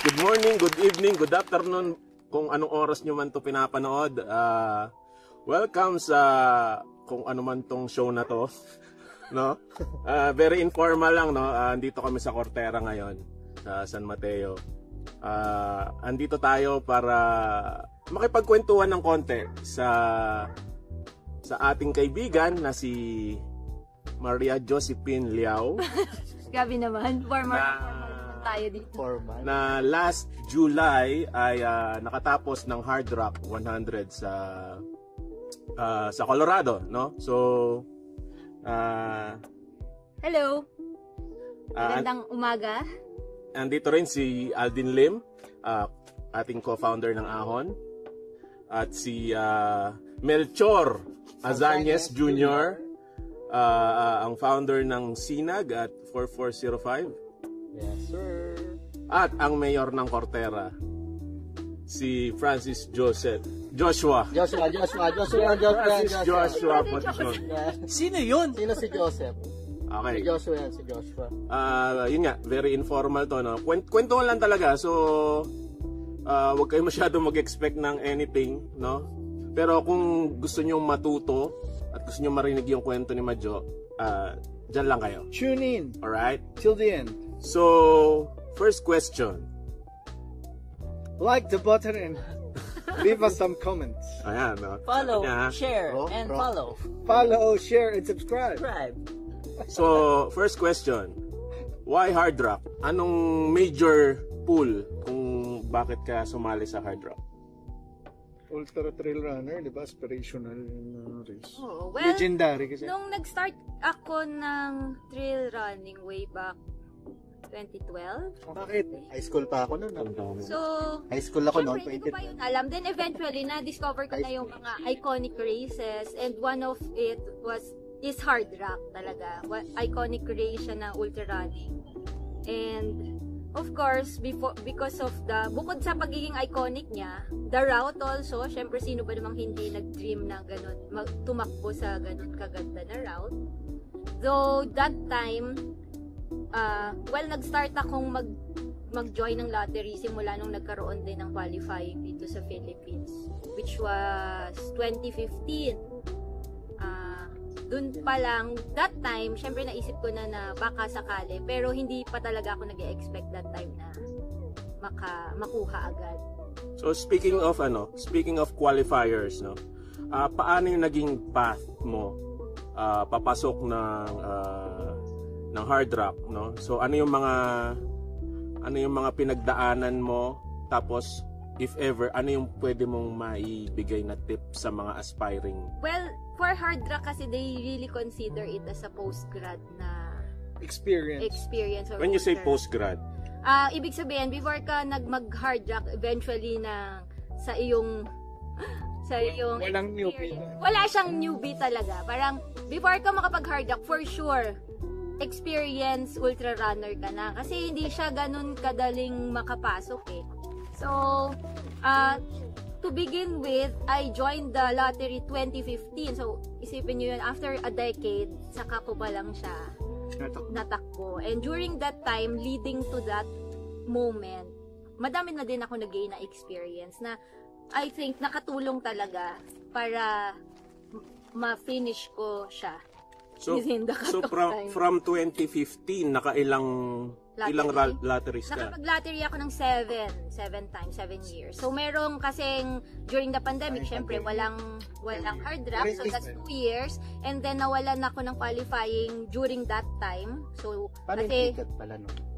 Good morning, good evening, good afternoon, kung anong oras nyo man to pinapanood. Welcome sa kung ano man tong show na to. No? Very informal lang, no? Andito kami sa Cortera ngayon, sa San Mateo. Andito tayo para makipagkwentuhan ng konti sa ating kaibigan na si Maria Josephine Liao. Grabe naman, formal tayo dito. Formal. Na last July ay nakatapos ng Hard Rock 100 sa Colorado, no? So hello. Magandang umaga. Andito rin si Aldin Lim, ating co-founder ng Ahon, at si Melchor Azañez Jr., ang founder ng Sinag at 4405. Yes, sir. At ang mayor ng Cortera, si Francis Joshua Potisyon. Sino yun? Sino si Joseph? Okay. Si Joshua yan, si Joshua. Yun nga, very informal to, no? Kwentuhan lang talaga, so huwag kayo masyado mag-expect ng anything, no? Pero kung gusto nyo matuto at gusto nyo marinig yung kwento ni Madjo, dyan lang kayo. Tune in. Alright? Till the end. So, first question. Like the button and leave us some comments. Ayan, no? Follow, Yeah. share, and follow. Follow, share, and subscribe. So, first question. Why Hard Rock? Anong major pull kung bakit ka sumali sa Hard Rock? Ultra Trail Runner, di ba? Aspirational race. Oh, well, Legendary kasi. nung nag-start ako ng trail running way back 2012. Bakit? High school pa ako noon. So, High school ako noon, syempre, hindi ko pa yun alam. Then eventually, na-discover ko na yung mga iconic races, and one of it is Hard Rock talaga. Iconic race siya na ultra running. And of course, because of bukod sa pagiging iconic niya, the route also, syempre sino ba namang hindi nag-dream na ganun, tumakbo sa ganun kaganda na route. So, that time, nag-start akong mag-join ng lottery simula nung nagkaroon din ng qualifying dito sa Philippines, which was 2015. Dun pa lang, that time, syempre naisip ko na baka sakali, pero hindi pa talaga ako nag-expect that time na makuha agad. So, speaking of qualifiers, no? Paano yung naging path mo papasok ng Hard Rock, no? So, ano yung mga pinagdaanan mo, tapos if ever, ano yung pwede mong maibigay na tip sa mga aspiring? Well, for Hard Rock kasi they really consider it as a post-grad na experience. Or When you say post-grad? Ibig sabihin, before ka mag-Hard Rock, eventually sa iyong Walang newbie. Wala siyang newbie talaga. Parang, before ka makapag-Hard Rock, for sure, experience ultra runner ka na. Kasi hindi siya ganun kadaling makapasok eh. So, to begin with, I joined the lottery 2015. So, isipin nyo yun, after a decade, saka ko pa lang siya natakbo. And during that time, leading to that moment, madami na din ako nag-gain na experience na I think nakatulong talaga para ma-finish ko siya. So from 2015, nakailang lotteries ka? Nakapag-lottery ako ng 7 times, 7 years. So, merong kasing during the pandemic, syempre, walang Hard Rock. So, that's 2 years. And then, nawalan ako ng qualifying during that time. So, kasi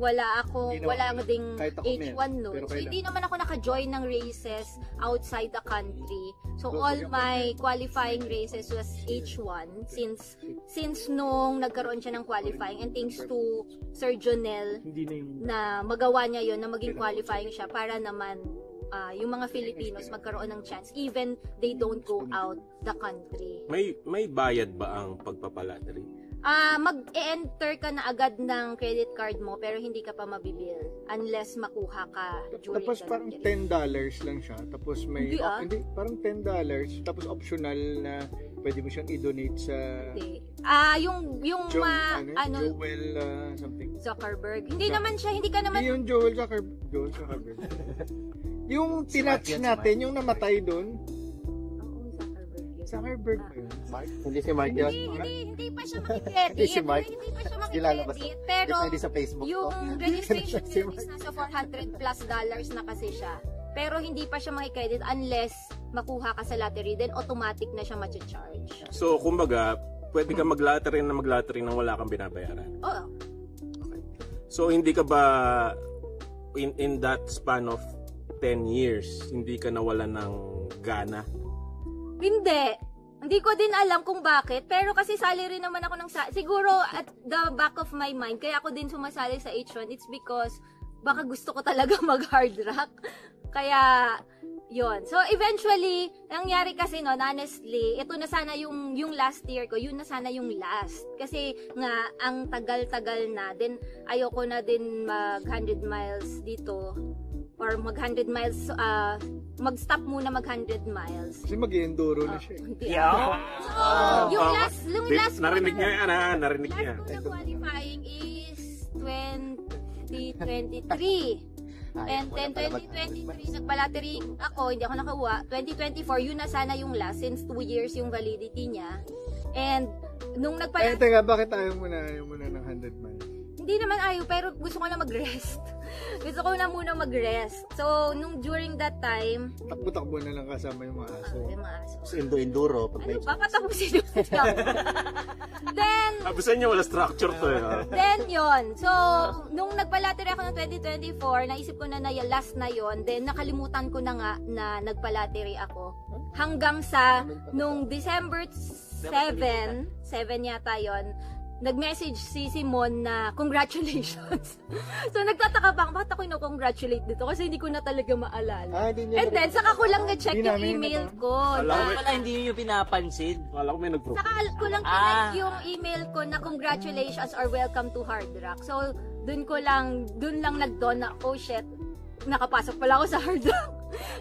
wala ako ding H1 noon. So, hindi naman ako naka-join ng races outside the country. So, all my qualifying races was H1 since nung nagkaroon siya ng qualifying, and thanks to Sir Jonel na magawa niya yon na maging qualifying siya para naman yung mga Filipinos magkaroon ng chance even they don't go out the country. May bayad ba ang pagpapalattery? Mag-enter ka na agad ng credit card mo pero hindi ka pa mabibil unless makuha ka during tapos parang $10 lang siya. Tapos may hindi, hindi, parang $10 tapos optional na pwede mo siyang i-donate sa yung Joel something. Zuckerberg. Hindi ka naman Hindi yung Joel Zuckerberg. Yung tinatch natin, yung namatay doon. Zuckerberg ba yun? Mark? Hindi si Mark yun. Hindi pa siya makikredit. Hindi si Mark. Hindi pa siya Kilala ba makikredit. Pero Hindi sa Facebook yung to. registration fee is nasa $400+ na kasi siya. Pero hindi pa siya makikredit unless makuha ka sa lottery. Then automatic na siya ma-charge. So, kumbaga, pwede ka mag-lottery nang wala kang binabayaran. Oo. So, hindi ka ba in that span of 10 years, hindi ka nawalan ng gana? Hindi ko din alam kung bakit, pero kasi salary naman ako siguro at the back of my mind, kaya ako din sumasali sa H1, it's because baka gusto ko talaga mag-hard rock. Kaya, yon. So, eventually, nangyari kasi noon, honestly, ito na sana yung last year ko, yun na sana yung last. Kasi nga, ang tagal-tagal na, then ayoko na din mag 100 miles dito, or mag 100 miles, mag-stop muna mag 100 miles. Kasi mag-enduro na siya. Yung last narinig niya yan, ha? Narinig niya. Last ko na qualifying is 2023. And then 2023, nagpa-lottery ako, hindi ako nakakuha. 2024, yun na sana yung last since 2 years yung validity niya. And nung nagpa-lottery... Teka, bakit ayaw mo na ng 100 miles? Hindi naman ayaw, pero gusto ko na mag-rest. Gusto ko na muna mag-rest. So, during that time... Takbo-takbo na lang kasama yung mga aso. Yung mga aso. Sa Enduro. Ano, papatapusin yung Then... Abusan niya, wala structure to. Then, yon. So, nung nagpa-lottery ako ng 2024, naisip ko na last na yon. Then, nakalimutan ko na nga na nagpa-lottery ako. Hanggang sa, nung December 7 yata yon, nag-message si Simon na congratulations. So nagtataka pa bakit ako congratulate dito kasi hindi ko na talaga maalala. And then saka ko lang na-check yung email ko. Wala, hindi nyo pinapansin. Wala ko may nag-group. Saka ko lang check yung email ko na congratulations or welcome to Hard Rock. So dun lang nag-dawn na oh shit, nakapasok pala ako sa Hard Rock.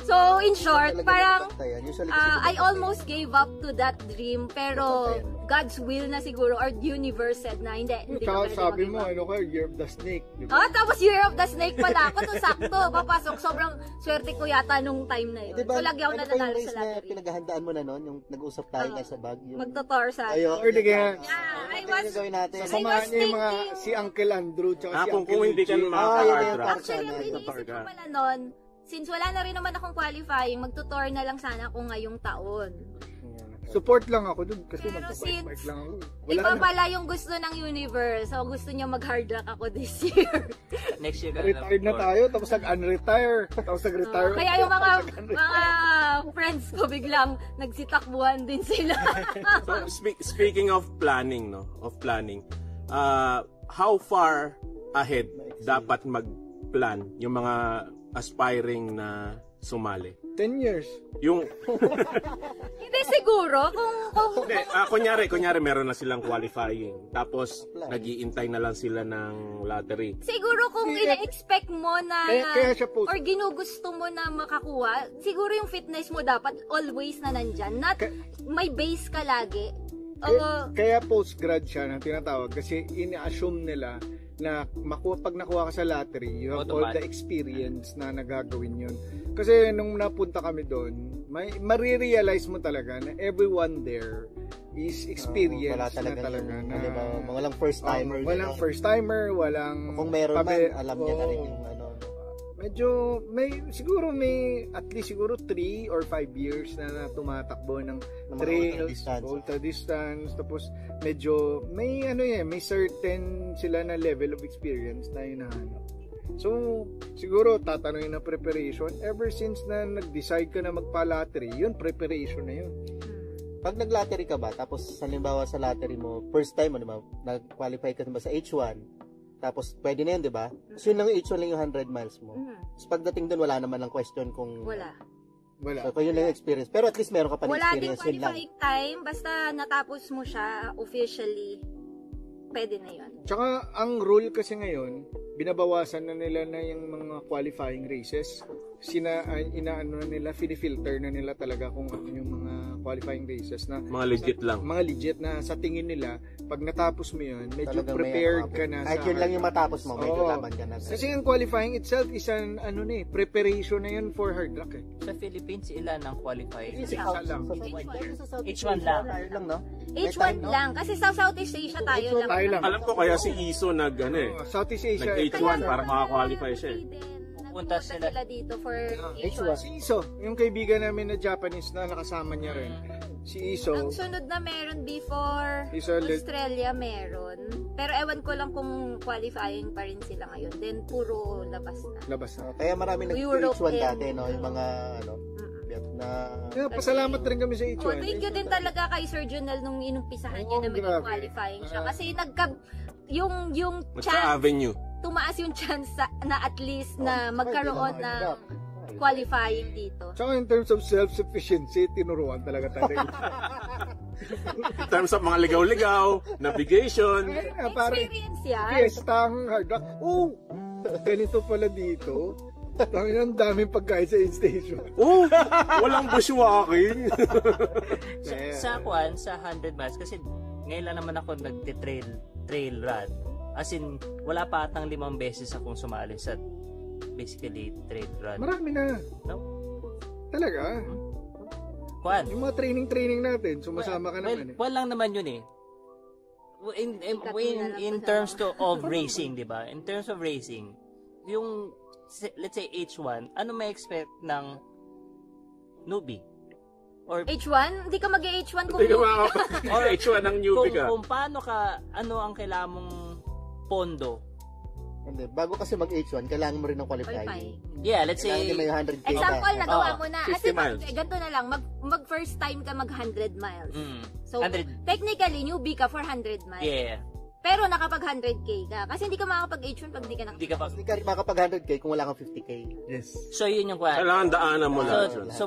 So in short, parang I almost gave up to that dream pero God's will na siguro or universe said na hindi Saka sabi mo, Year of the Snake. Diba? Tapos Year of the Snake pala ako. So sakto, papasok. Sobrang swerte ko yata nung time na yun. Diba, so lagi ako nananalo sa lottery. Na pinaghahandaan mo na noon, yung nag-usap tayo sa Baguio. Magtotor sa Or di kaya, samahan niyo yung mga si Uncle Andrew tsaka si Uncle kung hindi ka Eugene. makaka-hard rock. Actually, ang iniisip ko pala noon, since wala na rin naman akong qualifying, magtutor na lang sana ako ngayong taon. Support lang ako dun kasi Pero magpa-bike lang ako. Iba pala yung gusto ng universe. So, gusto niya mag-hard rock ako this year. Next year ka Retired na tayo, tapos nag-unretire, tapos nag-retire. Kaya yung mga friends ko biglang nagsitakbuhan din sila. So, speaking of planning, how far ahead dapat mag-plan yung mga aspiring na sumali? 10 years. Yung Hindi siguro kung kunyari meron na silang qualifying tapos nag-iintay na lang sila ng lottery. siguro kung ina-expect mo na Kaya siya post. or ginugusto mo na makakuha, siguro yung fitness mo dapat always na nandyan. Not may base ka lagi. Kaya post-grad siya na tinatawag kasi ina-assume nila na pag nakuha ka sa lottery, you have all the experience na nagagawin yun. Kasi nung napunta kami doon, marirealize mo talaga na everyone there is experienced na talaga. Na, walang first timer. Walang first timer, walang... Kung meron man, alam niya na rin yung medyo may at least siguro 3 or 5 years na tumatakbo ng trails, ultra distance, tapos medyo may may certain sila na level of experience na hinahanap. So siguro tatanungin na preparation ever since na nag-decide ka na magpa-lottery, yun preparation na yun. Pag nag-lottery ka ba, tapos halimbawa sa lottery mo, first time nag-qualify ka ba sa H1, tapos pwede na yun, di ba? So yun lang yung H1 lang yung 100 miles mo. So pagdating doon, wala naman lang question kung... Wala. So yun lang yung experience. Pero at least meron ka pa ng Wala experience. din qualifying time. Basta natapos mo siya officially, pwede na yun. Tsaka ang rule kasi ngayon, binabawasan na nila na yung mga qualifying races. Inaano na nila, filter na nila talaga kung ano yung mga qualifying races na Mga legit lang. mga legit na sa tingin nila, pag natapos mo yun, medyo Talagang prepared may ka na kahit yun lang yung matapos mo, medyo Oo. laban ka na. Kasi ang qualifying itself is an preparation na yun for hard rock eh. Sa Philippines, ilan ang qualifying? Isa lang. H1 lang. Tayo lang, no? H1 lang. Kasi sa Southeast Asia tayo lang. Tayo lang. Alam ko kaya si Iso nag Southeast Asia. nag-H1 para makakwalify siya eh. Nagpunta sila dito for H1. Si Iso, yung kaibigan namin na Japanese na nakasama niya rin. Si Iso. Ang sunod na meron before Iso ulit. Australia meron. Pero ewan ko lang kung qualifying pa rin sila ngayon. Then puro labas na. Labas na. Kaya marami Europe nag-H1 and- dati, no? Yung mga, na... Kaya pasalamat rin kami sa Oh, H1. thank you din talaga kay Sir Junel nung inumpisahan niya na maging grabe. qualifying siya. Kasi yung chance, Magka-avenue. tumaas yung chance na at least na magkaroon ng qualifying dito. Tsaka in terms of self-sufficiency, tinuruan talaga tayo. In terms of mga ligaw-ligaw, navigation. Experience yan. Fiesta ang hard rock. Oh! Ganito pala dito. Ang daming pagkain sa aid station. Oh, walang bushwalking. Sa 100 miles, kasi ngayon lang naman ako trail run. As in, wala pa atang 5 beses akong sumali sa basically trail run. Marami na. No? Talaga. Kwan. Yung mga training natin, sumasama ka naman eh. Walang naman yun eh. In terms of racing, di ba? In terms of racing, yung let's say H1, ano may expect ng newbie? Or H1? Hindi ka mag-H1 kung Hindi ka makakapag-H1 ng newbie ka. kung paano ka, ano ang kailangan mong pondo? Hindi, bago kasi mag-H1, kailangan mo rin ng qualifying. qualifying. Yeah, let's Kailangan say, din may 100k ka. Example, nagawa Oo, mo na. 50 Kasi miles. ganito na lang, mag first time ka mag 100 miles. So, 100, technically, newbie ka for 100 miles. yeah. Pero nakapag 100k ka. Kasi hindi ka makakapag H1 pag di ka Hindi ka pa. Hindi ka rin makapag 100k kung wala kang 50k. Yes. So, yun yung kwan. Kailangan daanan mo lang. So,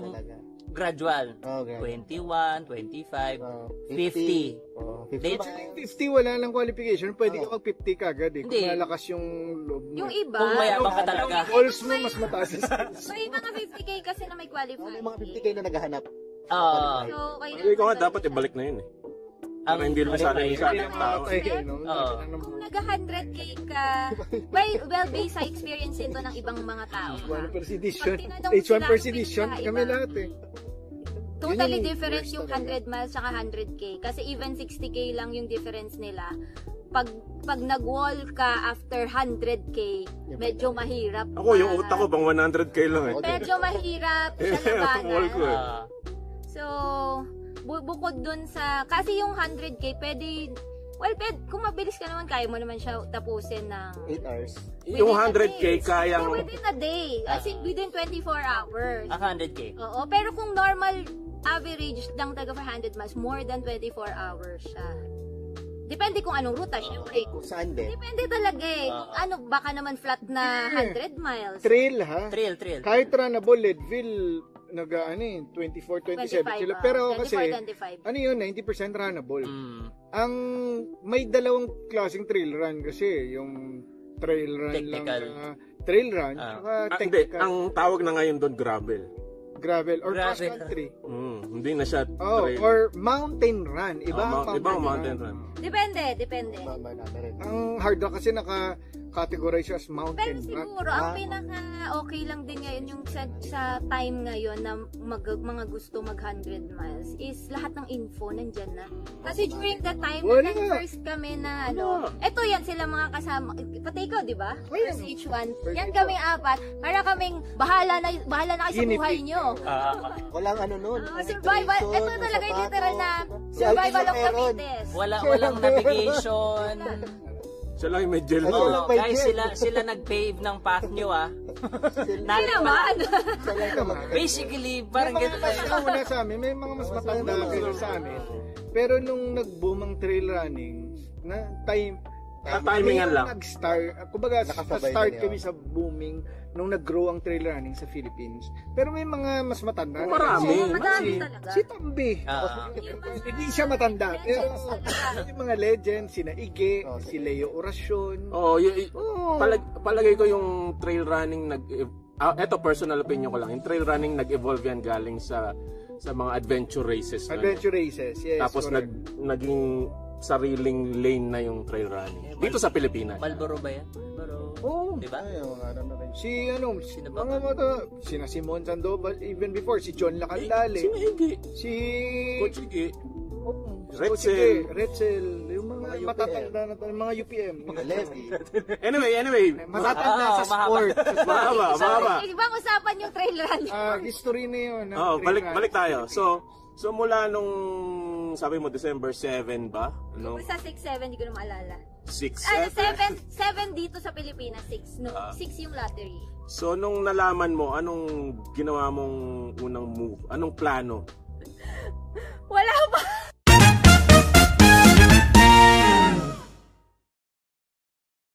gradual. Oh, okay. 21, 25, Oh, 50. Oh, 50. Then, 50 wala lang qualification, pwede ka mag 50 kagad eh. Kung Hindi. malakas yung loob mo. Yung iba, Kung mayabang ka talaga. Goals mo mas mataas. may mga 50k kasi na may qualifying. May mga 50k na naghahanap. So, Sabi ko nga, dapat ibalik na yun eh. Para hindi naman sana yung isa ng tao. Kung nag-100k ka, well, based sa experience ito ng ibang mga tao. H1 first edition. Pag tinanong H1 sila, first kung edition, pinaka kami iba. lahat eh. Totally Yun yung different worst yung talaga. 100 miles saka 100k. Kasi even 60k lang yung difference nila. Pag nag-wall ka after 100k, medyo mahirap. Ako, yung utak ko, pang 100k lang eh. Medyo mahirap sa Wall ko eh. labanan. So, bukod dun sa, kasi yung 100k, pwede, kung mabilis ka naman, kaya mo naman siya tapusin ng 8 hours. Yung within a 100k day. kayang... So, within a day. As in, within 24 hours. 100k. Oo, pero kung normal average lang taga for 100 miles, more than 24 hours siya. Depende kung anong ruta, syempre. Kung saan din. Depende talaga eh. Kung ano, baka naman flat na 100 miles. Trail ha? Trail. Kahit runnable, Leadville, 24, 27 sila. Pero kasi, 25. ano yun, 90% runnable. Mm. Ang may dalawang klaseng trail run kasi, yung trail run Technical. lang, trail run, saka Hindi, technical, ang tawag na ngayon doon, gravel. gravel, or cross Gravel. country. Hindi na siya Oh, trail. or mountain run. Iba ang ibang mountain run. Depende. Ang hard rock kasi naka-categorize siya as Pero mountain run. siguro, ang pinaka-okay lang din ngayon yung sa time ngayon na mga gusto mag 100 miles is lahat ng info nandyan na. Kasi during that time Wala. na first kami na eto yan sila mga kasama, pati ikaw, di ba? First H1. Yan kami apat. Para kaming bahala na kayo sa Guinea buhay pig. nyo. Walang ano nun. Survival. Ito talaga yung literal na survival of the fittest. Walang navigation. Siya lang yung may gel Ano mo. lang? Guys, sila nag-pave ng path nyo ah. Hindi naman. Basically, May parang mga ganito. mas nauna sa amin, may mga mas matanda kaysa sa amin. Pero nung nag-boom ang trail running, na Timingan lang. Nag-start, kumbaga Nakasabay start na kami sa booming nung nag-grow ang trail running sa Philippines. Pero may mga mas matanda. na. Marami. Madami talaga. Si Tambi. Hindi siya matanda. Pero yung mga legends, sina Ige, si Leo Oracion. Oo, Oo. palagay ko yung trail running eto personal opinion ko lang. Yung trail running nag-evolve yan galing sa Sa mga adventure races. Adventure races, yes. Tapos naging sariling lane na yung trail running. Dito sa Pilipinas. Marlboro ba yan? Marlboro. Oo. Diba? Ay, sina Simon Sandoval, even before, si John Lacandale. Si Higi. Si... Coach Higi. Retzel, yung mga matatanda na yung mga UPM. Anyway, matatanda sa sport. Mahaba. Ibang usapan yung trail running. History na yun. Balik tayo. So mula nung sabi mo December 7 ba? Basta 6-7, hindi ko na maalala. 6-7? 7 dito sa Pilipinas, 6. No, 6 yung lottery. So nung nalaman mo, anong ginawa mong unang move? Anong plano? Wala pa.